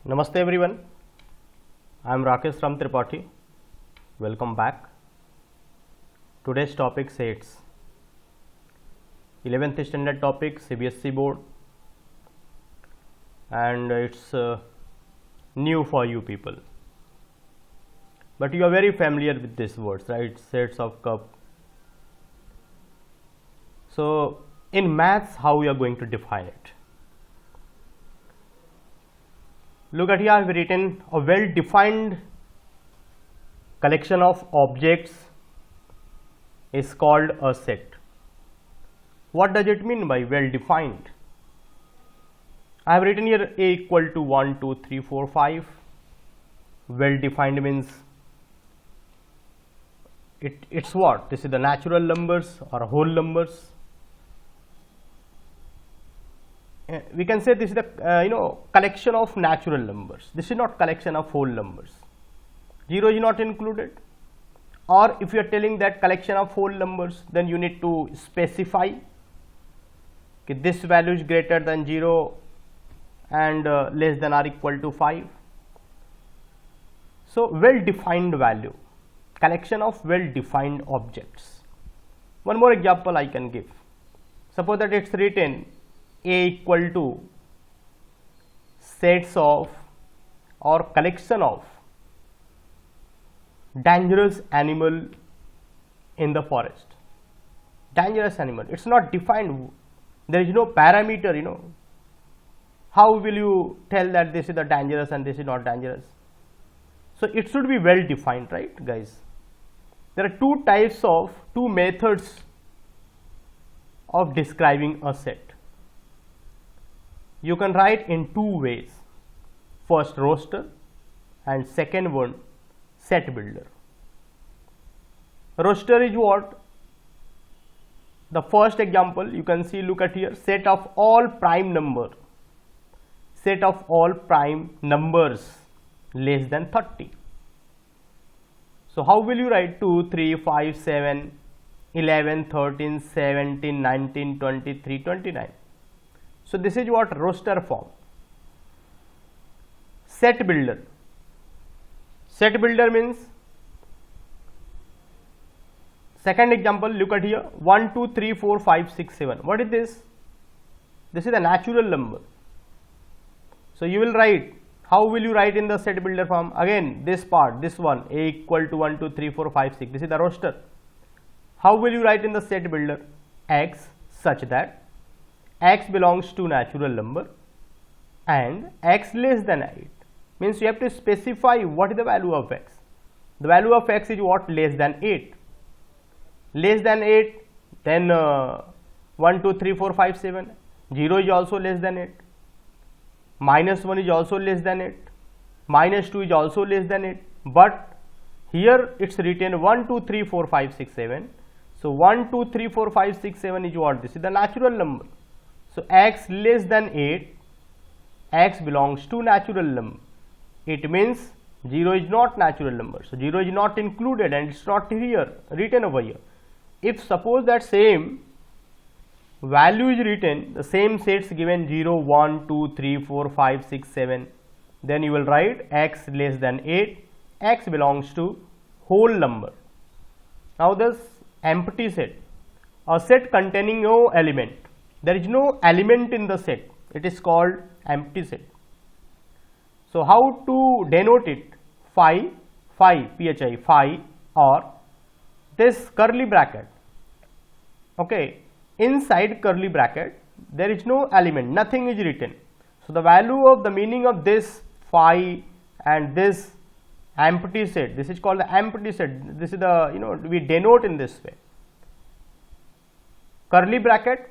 Namaste everyone, I am Rakesh from Tripathi. Welcome back. Today's topic sets 11th standard topic CBSE board, and it's new for you people, but you are very familiar with these words, right? Sets of cup. So in maths, how we are going to define it? Look at here, I have written a well-defined collection of objects is called a set. What does it mean by well-defined? I have written here A equal to 1, 2, 3, 4, 5. Well-defined means it's what? This is the natural numbers or whole numbers. We can say this is the collection of natural numbers. This is not collection of whole numbers. 0 is not included. Or if you are telling that collection of whole numbers, then you need to specify that this value is greater than 0 and less than or equal to 5. So well defined value, collection of well defined objects. One more example I can give. Suppose that it's written A equal to sets of or collection of dangerous animal in the forest. Dangerous animal, it's not defined, there is no parameter, how will you tell that this is the dangerous and this is not dangerous? So it should be well defined, right guys? There are two methods of describing a set. You can write in two ways. First roster and second one set builder. Roster is what? The first example you can see, look at here, set of all prime number. Set of all prime numbers less than 30. So how will you write 2, 3, 5, 7, 11, 13, 17, 19, 23, 29. So this is what roster form. Set builder. Set builder means, second example, look at here, 1, 2, 3, 4, 5, 6, 7. What is this? This is the natural number. So you will write, how will you write in the set builder form? Again, this part, this one, A equal to 1, 2, 3, 4, 5, 6. This is the roster. How will you write in the set builder? X such that x belongs to natural number and x less than 8. Means you have to specify what is the value of x. The value of x is what? Less than 8. Less than 8, then 1, 2, 3, 4, 5, 7. 0 is also less than 8. Minus 1 is also less than 8. Minus 2 is also less than 8. But here it's written 1, 2, 3, 4, 5, 6, 7. So 1, 2, 3, 4, 5, 6, 7 is what? This is the natural number. So x less than 8, x belongs to natural number. It means 0 is not natural number. So 0 is not included and it's not here, written over here. If suppose that same value is written, the same sets given 0, 1, 2, 3, 4, 5, 6, 7, then you will write x less than 8, x belongs to whole number. Now this empty set, a set containing no element. There is no element in the set. It is called empty set. So how to denote it? Phi, phi, or this curly bracket. Okay, inside curly bracket there is no element, nothing is written. So the value of the meaning of this phi and this empty set, this is called the empty set. This is the, we denote in this way. Curly bracket,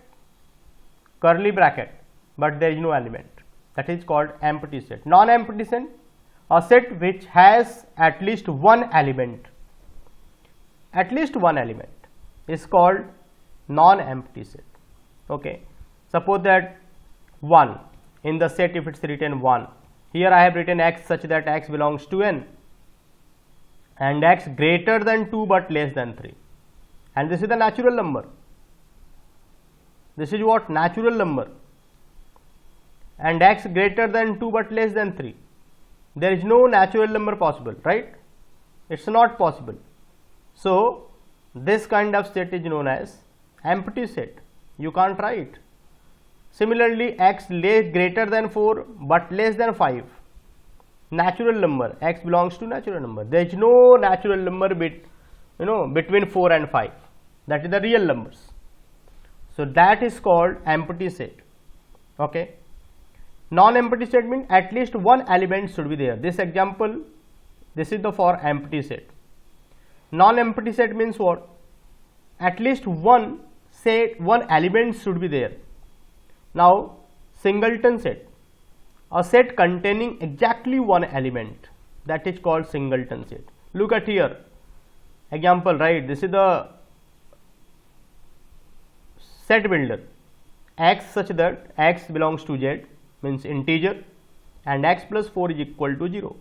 but there is no element. That is called empty set. Non-empty set, a set which has at least one element. At least one element is called non-empty set. Okay. Suppose that 1 in the set, if it's written 1. Here I have written x such that x belongs to n and x greater than 2 but less than 3. And this is the natural number. This is what? Natural number. And x greater than 2 but less than 3. there is no natural number possible, right? It's not possible. So this kind of set is known as empty set. You can't write. Similarly, x greater than 4 but less than 5. Natural number, x belongs to natural number. There is no natural number between 4 and 5. That is the real numbers. So that is called empty set. Okay. Non-empty set means at least one element should be there. This example, this is the for empty set. Non-empty set means what? At least one element should be there. Now singleton set, a set containing exactly one element, that is called singleton set. Look at here, example, right? This is the set builder, x such that x belongs to z, means integer, and x plus 4 is equal to 0.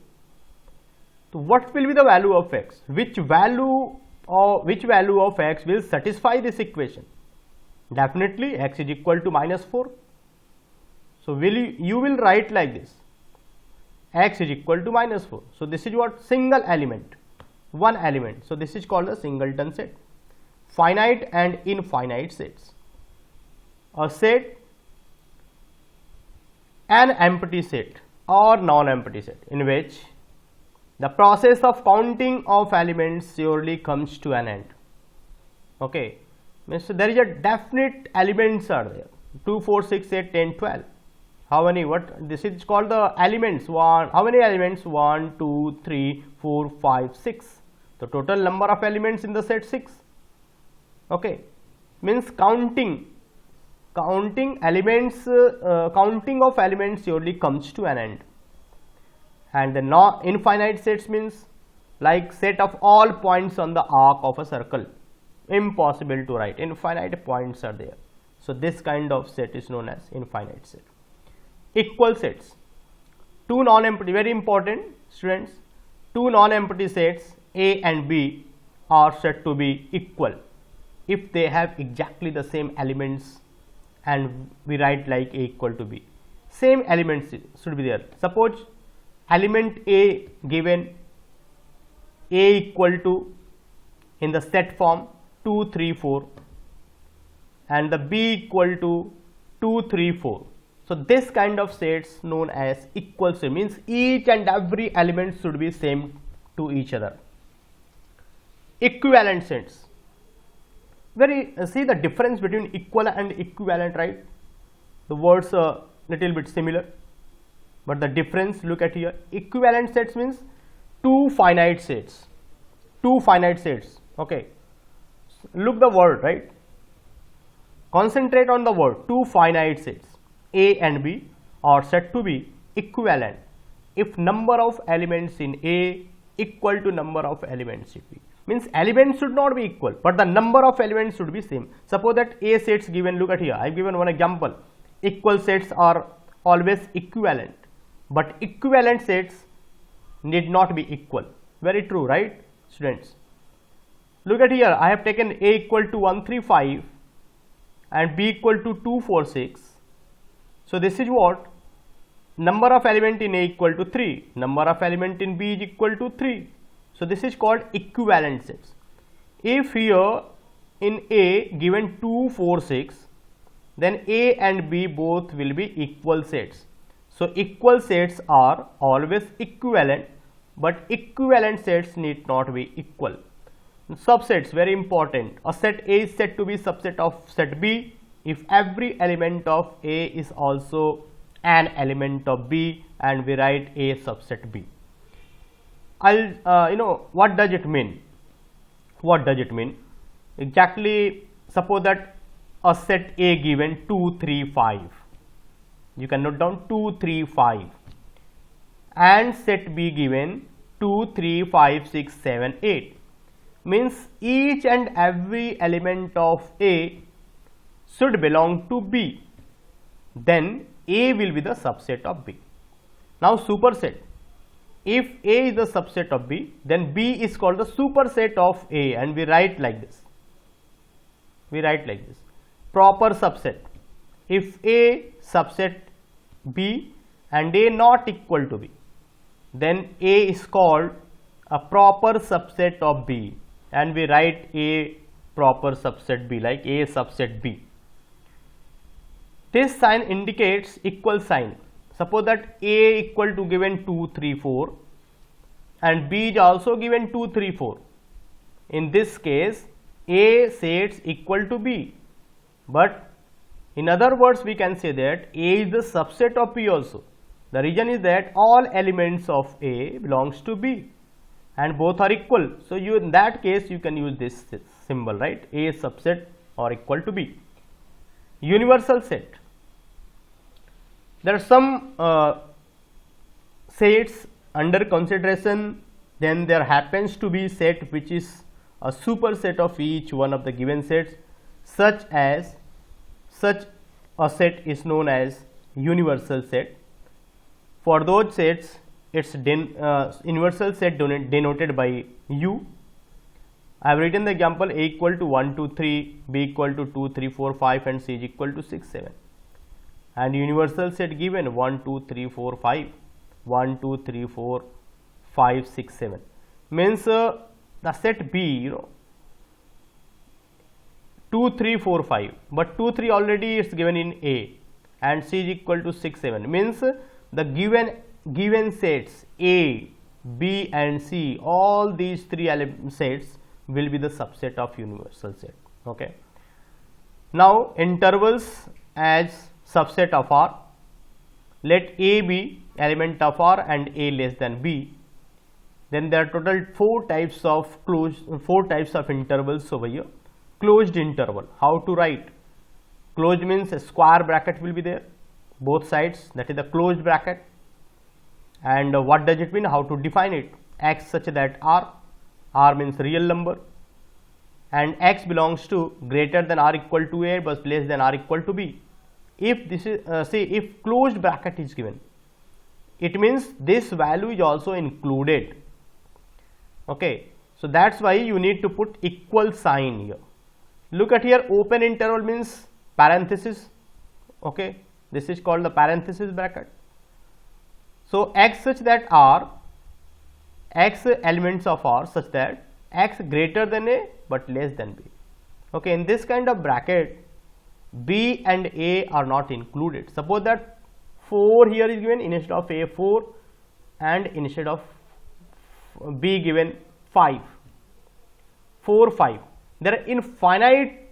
So what will be the value of x? Which value of x will satisfy this equation? Definitely x is equal to minus 4. So you will write like this, x is equal to minus 4. So this is what? Single element, one element. So this is called a singleton set. Finite and infinite sets. A set, an empty set or non-empty set, in which the process of counting of elements surely comes to an end. Okay, means there is a definite elements are there, 2, 4, 6, 8, 10, 12. How many? What? This is called the elements. How many elements? 1, 2, 3, 4, 5, 6. The total number of elements in the set 6. Okay, means counting elements, counting of elements surely comes to an end. And the infinite sets means like set of all points on the arc of a circle. Impossible to write. Infinite points are there. So this kind of set is known as infinite set. Equal sets. Two non-empty, very important students, two non-empty sets A and B are said to be equal if they have exactly the same elements, and we write like A equal to B. Same elements should be there. Suppose element A given A equal to, in the set form, 2, 3, 4, and the B equal to 2, 3, 4. So this kind of sets known as equal set, means each and every element should be same to each other. Equivalent sets. See the difference between equal and equivalent, right? The words are little bit similar, but the difference, look at here. Equivalent sets means two finite sets. Two finite sets. Okay. Look the word, right? Concentrate on the word. Two finite sets A and B are said to be equivalent if number of elements in A equal to number of elements in B. Means elements should not be equal, but the number of elements should be same. Suppose that A sets given, look at here, I have given one example. Equal sets are always equivalent, but equivalent sets need not be equal. Very true, right, students? Look at here, I have taken A equal to 1, 3, 5 and B equal to 2, 4, 6. So this is what? Number of element in A equal to 3, number of element in B is equal to 3. So this is called equivalent sets. If here in A given 2, 4, 6, then A and B both will be equal sets. So equal sets are always equivalent, but equivalent sets need not be equal. Subsets, very important. A set A is said to be subset of set B if every element of A is also an element of B, and we write A subset B. What does it mean? What does it mean? Exactly, suppose that a set A given 2, 3, 5. You can note down 2, 3, 5. And set B given 2, 3, 5, 6, 7, 8. Means each and every element of A should belong to B. Then A will be the subset of B. Now superset. If A is the subset of B, then B is called the superset of A, and we write like this. We write like this. Proper subset. If A subset B and A not equal to B, then A is called a proper subset of B, and we write A proper subset B like A subset B. This sign indicates equal sign. Suppose that A equal to given 2, 3, 4 and B is also given 2, 3, 4. In this case, A sets equal to B, but in other words we can say that A is the subset of B also. The reason is that all elements of A belongs to B and both are equal. So, you in that case you can use this symbol, right? A subset or equal to B. Universal set. There are some sets under consideration. Then there happens to be set which is a superset of each one of the given sets, such a set is known as universal set. For those sets, its universal set denoted by U. I have written the example: A equal to 1, 2, 3, B equal to 2, 3, 4, 5 and C is equal to 6, 7. And universal set given 1, 2, 3, 4, 5, 1, 2, 3, 4, 5, 6, 7. Means the set B, 2, 3, 4, 5, but 2, 3 already is given in A and C is equal to 6, 7. Means the given sets A, B and C, all these three sets will be the subset of universal set. Okay. Now, intervals as subset of R. Let A be element of R and A less than B. Then there are total four types of intervals over here. Closed interval. How to write? Closed means a square bracket will be there, both sides, that is the closed bracket. And what does it mean? How to define it? X such that R means real number, and X belongs to greater than or equal to A but less than or equal to B. If this is if closed bracket is given, it means this value is also included. Okay, so that's why you need to put equal sign here. Look at here, open interval means parenthesis. Okay, this is called the parenthesis bracket. So X such that R, X elements of R such that X greater than A but less than B. Okay, in this kind of bracket, B and A are not included. Suppose that 4 here is given instead of A 4 and instead of B given 5, 4, 5. There are infinite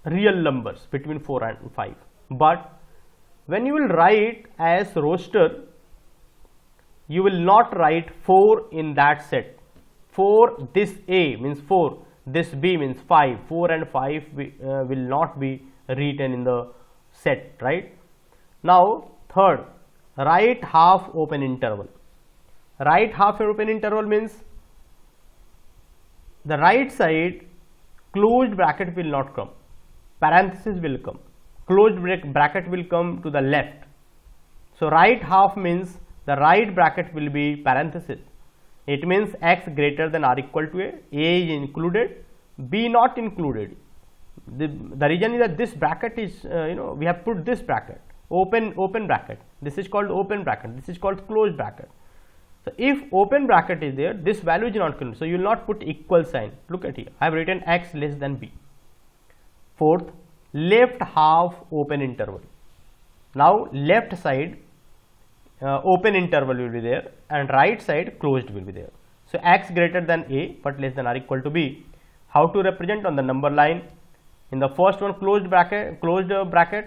real numbers between 4 and 5, but when you will write as roster, you will not write 4 in that set. 4, this A means 4, this B means 5, 4 and 5 will not be written in the set, right? Now, third, right half open interval. Right half open interval means the right side closed bracket will not come, parenthesis will come, closed bracket will come to the left. So, right half means the right bracket will be parenthesis. It means X greater than or equal to A is included, B not included. The reason is that this bracket is we have put this bracket, open bracket. This is called open bracket, this is called closed bracket. So, if open bracket is there, this value is not included. So, you will not put equal sign. Look at here, I have written X less than B. Fourth, left half open interval. Now, left side open interval will be there and right side closed will be there. So, X greater than A but less than or equal to B. How to represent on the number line? In the first one, closed bracket,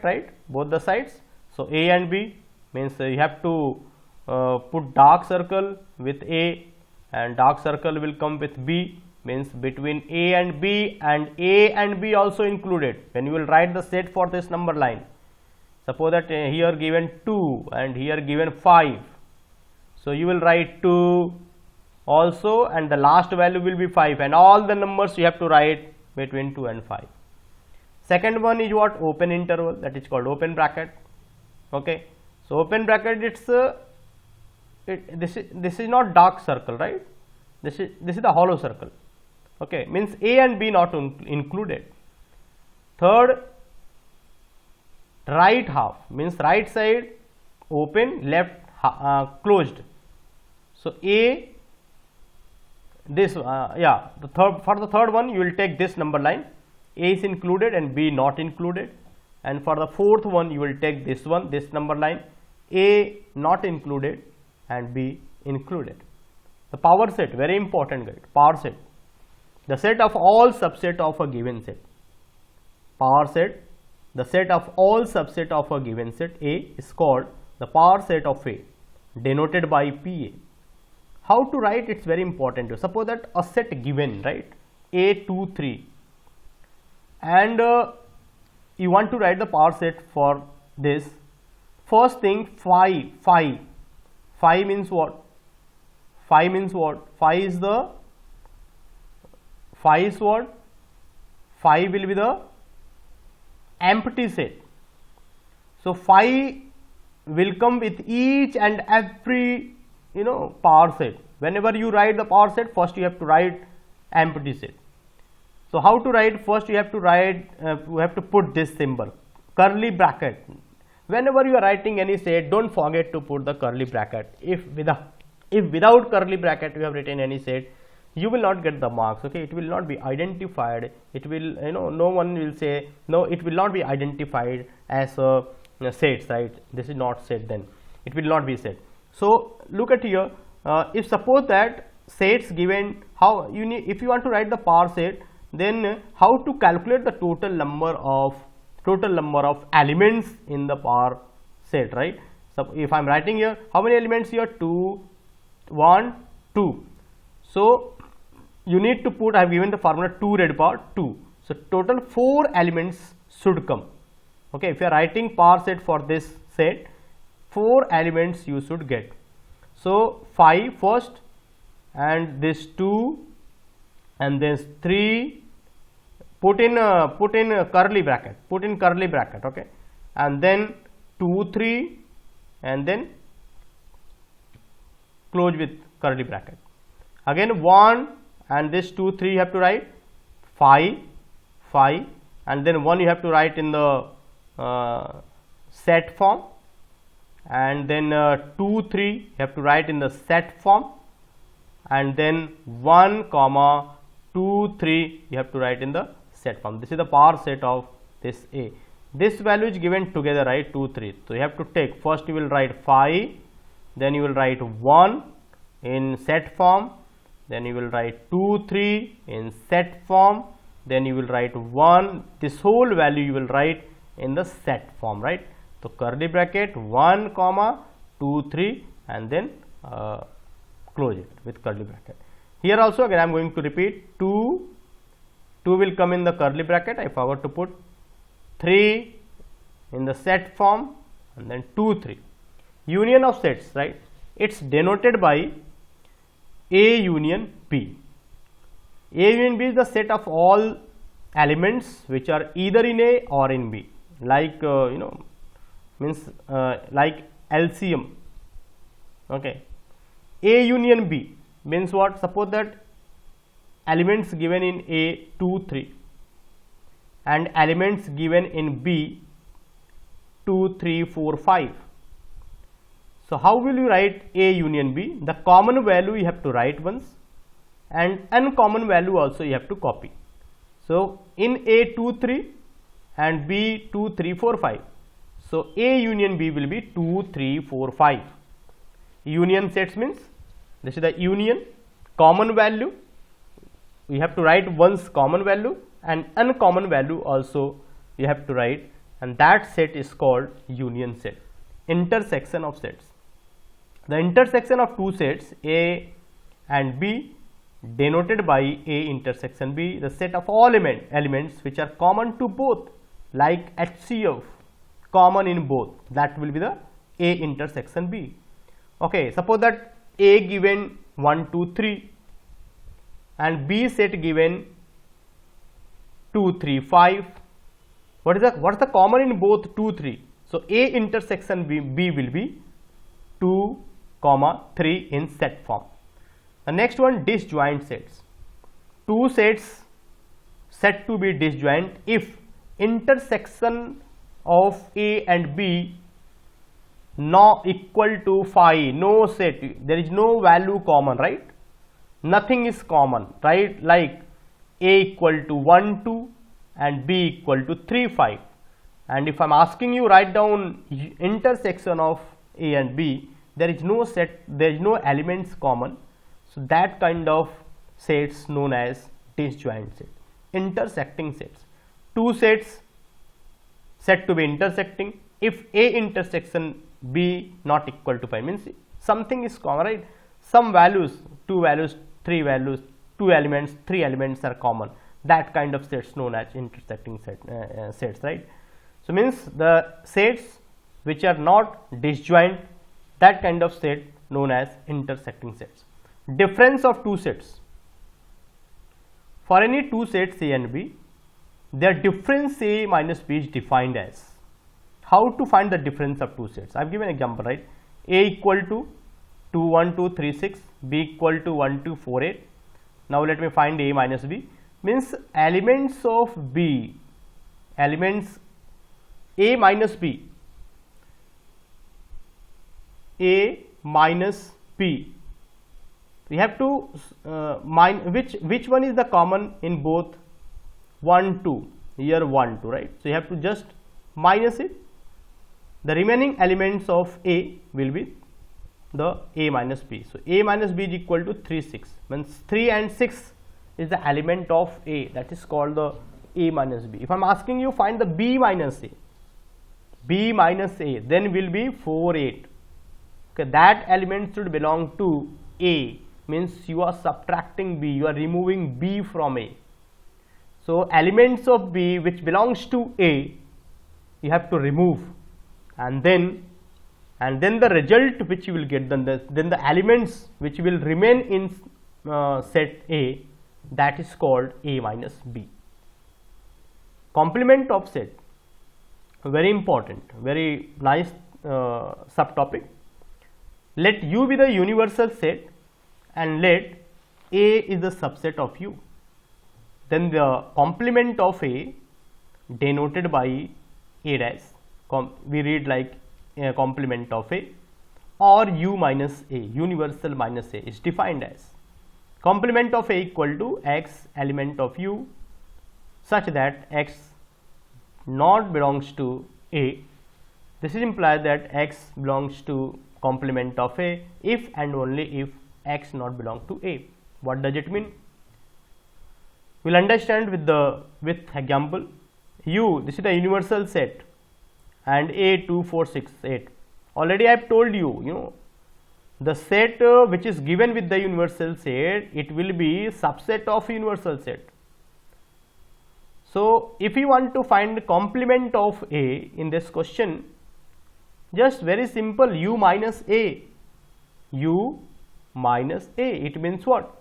right, both the sides. So, A and B means you have to put dark circle with A and dark circle will come with B, means between A and B also included. When you will write the set for this number line, suppose that here given 2 and here given 5. So, you will write 2 also and the last value will be 5 and all the numbers you have to write between 2 and 5. Second one is what? Open interval, that is called open bracket. Okay. So, open bracket, this is not dark circle, right? This is the hollow circle. Okay, means A and B not included. Third, right half means right side open, left closed. So A, this for the third one you will take this number line, A is included and B not included, and for the fourth one you will take this one, this number line, A not included and B included. The power set, very important guys, power set, the set of all subset of a given set. Power set, the set of all subset of a given set A is called the power set of A, denoted by PA. How to write, it's very important. Suppose that a set given, right, A 2 3, and you want to write the power set for this. First thing, phi means what? Phi means what? Phi is what? Phi will be the empty set. So phi will come with each and every power set. Whenever you write the power set, first you have to write empty set. So how to write? First you have to write, you have to put this symbol, curly bracket. Whenever you are writing any set, don't forget to put the curly bracket. If without curly bracket you have written any set, you will not get the marks. Okay, it will not be identified. It will, no one will say, no, it will not be identified as a set, right? This is not set, then it will not be set. So look at here, if suppose that sets given, how you need, if you want to write the power set, then how to calculate the total number of elements in the power set, right? So if I am writing here, how many elements here? 2, 1, 2. So you need to put, I have given the formula 2 raised to power 2. So total 4 elements should come. Okay, if you are writing power set for this set, 4 elements you should get. So 5 first, and this 2, and this 3, put in curly bracket, okay, and then 2 3, and then close with curly bracket. Again 1, and this 2 3 you have to write 5, and then 1 you have to write in the set form, and then 2 3 you have to write in the set form, and then 1 comma 2 3 you have to write in the set form. This is the power set of this A. This value is given together, right, 2 3. So you have to take, first you will write 5, then you will write 1 in set form, then you will write 2 3 in set form, then you will write 1, this whole value you will write in the set form, right? So curly bracket 1 comma 2 3, and then close it with curly bracket. Here also again I am going to repeat, 2 will come in the curly bracket, I forgot to put 3 in the set form, and then 2 3. Union of sets, right? It's denoted by A union B. A union B is the set of all elements which are either in A or in B, like means like LCM. Okay, A union B means what? Suppose that elements given in A 2 3 and elements given in B 2 3 4 5. So how will you write A union B? The common value you have to write once, and uncommon value also you have to copy. So in A 2 3 and B 2 3 4 5. So A union B will be 2 3 4 5. Union sets means this is the union. Common value you have to write once common value, and uncommon value also you have to write, and that set is called union set. Intersection of sets. The intersection of two sets A and B denoted by A intersection B, the set of all elements which are common to both, like HCF common in both, that will be the A intersection B. Okay, suppose that A given 1 2 3 and B set given 2 3 5. What is the common in both 2 3? So A intersection B will be 2 comma 3 in set form. The next one, disjoint sets. Two sets said to be disjoint if intersection of A and B no equal to 5, no set, there is no value common, right? Nothing is common, right? Like A equal to 1 2 and B equal to 3 5. And if I am asking you write down intersection of A and B, there is no set, there is no elements common. So that kind of sets known as disjoint set. Intersecting sets, two sets said to be intersecting if A intersection B not equal to 5, means something is common, right? Some values, two values, three values, two elements, three elements are common. That kind of sets known as intersecting sets, right? So means the sets which are not disjoint, that kind of set known as intersecting sets. Difference of two sets. For any two sets A and B, their difference A minus B is defined as. How to find the difference of two sets? I have given an example, right? A equal to 2 1 2 3 6, B equal to 1 2 4 8. Now let me find A minus B. Means elements of B, elements A minus B, A minus B. We have to which one is the common in both 1 2, here 1 2, right? So you have to just minus it. The remaining elements of A will be the A minus B. So A minus B is equal to 3 6, means 3 and 6 is the element of A, that is called the A minus B. If I am asking you find the B minus A, B minus A, then will be 4 8. Okay, that element should belong to A, means you are subtracting B, you are removing B from A. So elements of B which belongs to A, you have to remove, and then the result which you will get, then the elements which will remain in set A, that is called A minus B. Complement of set, very important, very nice subtopic. Let U be the universal set and let A is the subset of U. Then the complement of A denoted by A dash, we read like complement of A, or U minus A, universal minus A is defined as complement of A equal to X element of U such that X not belongs to A. This is implied that X belongs to complement of A if and only if X not belong to A. What does it mean? We will understand with example. U, this is the universal set, and A 2 4 6 8. Already I have told you, the set which is given with the universal set, it will be subset of universal set. So if you want to find the complement of A in this question, just very simple, U minus A, U minus A, it means what?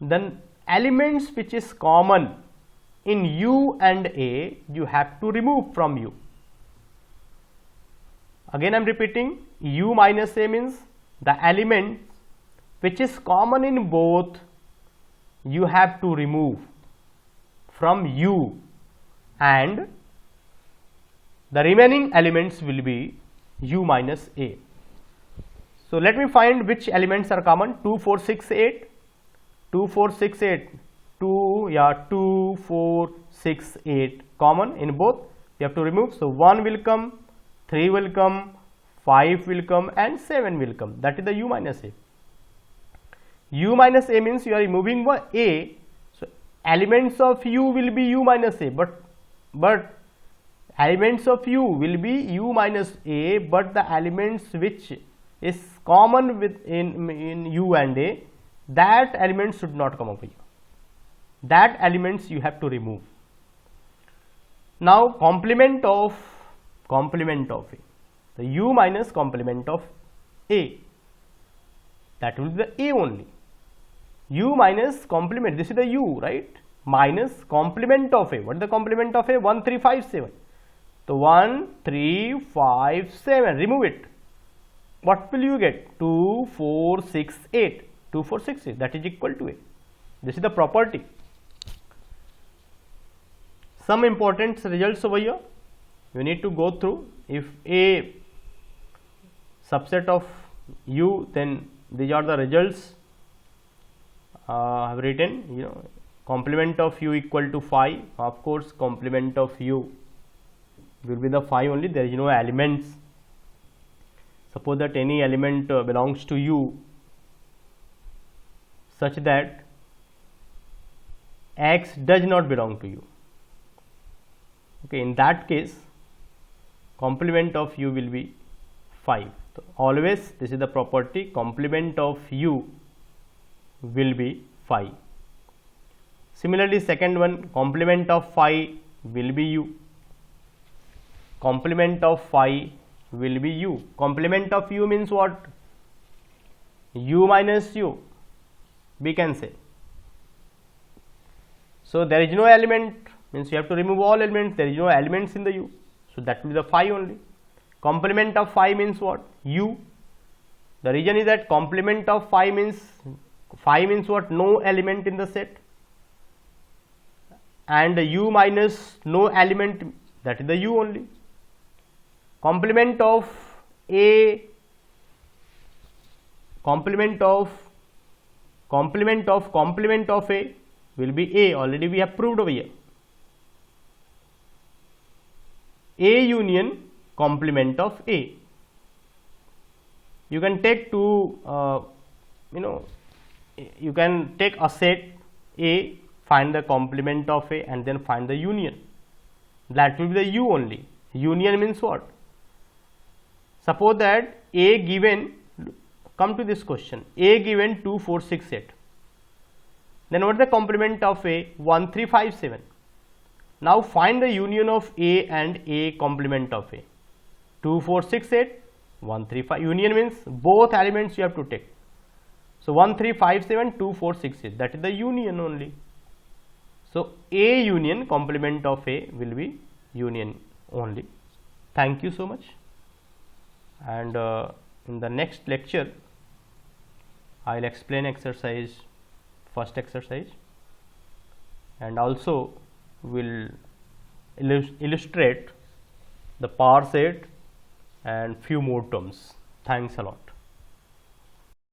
Then elements which is common in U and A, you have to remove from U. Again I am repeating, U minus A means the element which is common in both, you have to remove from U, and the remaining elements will be U minus A. So let me find which elements are common. 2 4 6 8, 2 4 6 8, 2 4 6 8 common in both, you have to remove. So 1 will come, 3 will come, 5 will come, and 7 will come. That is the U minus A. U minus A means you are removing one A. So elements of U will be U minus A, but elements of U will be U minus A, but the elements which is common in U and A, that element should not come over here. That elements you have to remove. Now complement of A, the U minus complement of A, that will be the A only. U minus complement, this is the U, right, minus complement of A. What is the complement of A? 1 3 5 7. So 1 3 5 7, remove it. What will you get? 2 4 6 8, 2 4 6 8, that is equal to A. This is the property. Some important results over here you need to go through. If A subset of U, then these are the results. I have written, complement of U equal to phi. Of course, complement of U will be the phi only. There is no elements. Suppose that any element belongs to U such that X does not belong to U. Okay, in that case, complement of U will be phi. So always this is the property, complement of U will be phi. Similarly, second one, complement of phi will be U. Complement of phi will be U. Complement of U means what? U minus U, we can say. So there is no element, means you have to remove all elements. There is no elements in the U, so that will be the phi only. Complement of phi means what? U. The reason is that complement of phi means what? No element in the set, and U minus no element, that is the U only. Complement of A, complement of A will be A. Already we have proved over here. A union complement of A. You can take two, you can take a set A, find the complement of A, and then find the union. That will be the U only. Union means what? Suppose that A given, come to this question, A given 2, 4, 6, 8. Then what is the complement of A? 1, 3, 5, 7. Now find the union of A and A complement of A. 2, 4, 6, 8, 1, 3, 5. Union means both elements you have to take. So 1, 3, 5, 7, 2, 4, 6, 8. That is the union only. So A union complement of A will be union only. Thank you so much. And in the next lecture, I will explain first exercise, and also will illustrate the power set and few more terms. Thanks a lot.